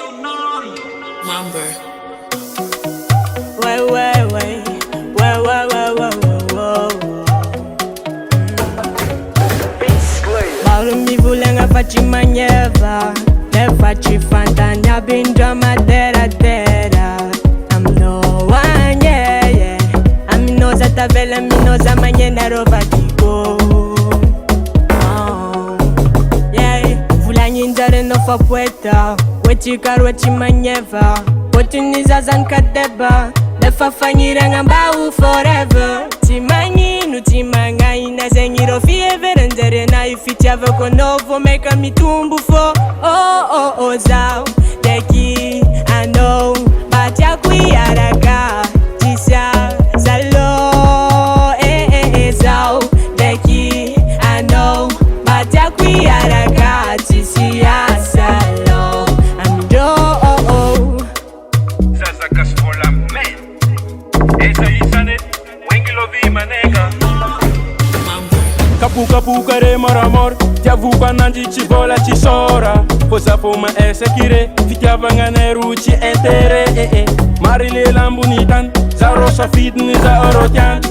Mamber. Way, way, way, way, way, way, way, way. Paulo mi vulenga faci manjeva, ne faci fantania bindra madera dera. I'm no one, yeah, yeah. Aminosa tabela, aminosa manyena rovatigo. Yeah, vulanyinjare no fa poeta, wechikaru wechimanyeva, wetuniza zankadeba, lefa fanyira ngambau forever. Timanginu timangaina zengiro fievere nzere na ifitiava konovo meka mitumbu fo. Oh zao deki I know batia kuyaraka tisya salo zao deki I know batia kuyaraka tisya salo amido Sasa kasfola men esa isane wengi lovi manega Kapu kare moramor Tiavuka nanji chivola chisora Posa foma esekire Fitiava nganeru chi entere Marile lambunitan Zaro safidni za orotian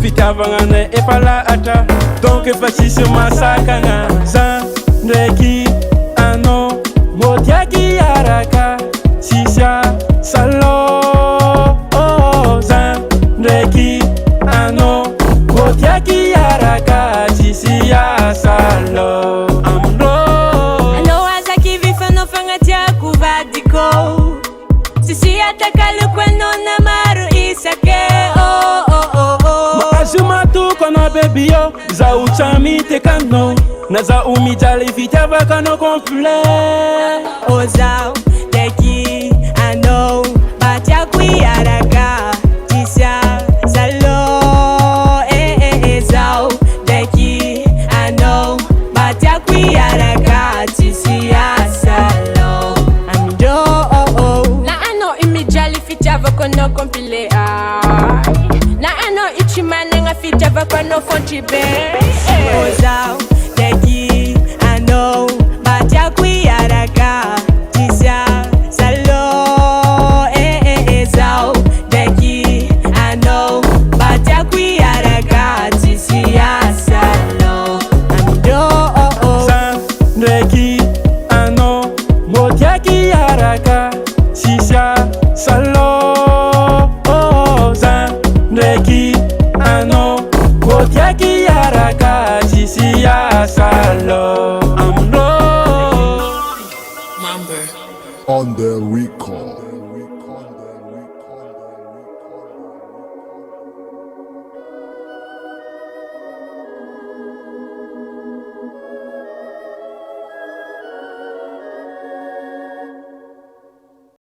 Fitiava ngane epala ata Donc fascise masakana Zan reki ano Motiaki yaraka Sisya salo Zan reki ano Motiaki yaraka Tsisy asakana Ano azaki vifano fangatia kuvadiko Tsisy asakana kweno na maru isake Maazuma tu kono baby yo Za uchami te kano Na za umijali fitiava kano komple Ozao deki I know batia kuyaraka Tisya salo zao deki I know batia kuyaraka Tsisy asakana amido Na ano imijali fitiava kono kompile Na ano ichimane nga fitiava kono fonchibe Ozao deki I know batia kuyaraka Tisya salo zao deki I know batia kuyaraka Tsisy asakana amido Zan reki ano Motiaki yaraka Tsisy asakana Zan reki ano Motiaki yaraka Tsisy asakana Mamber. On the record.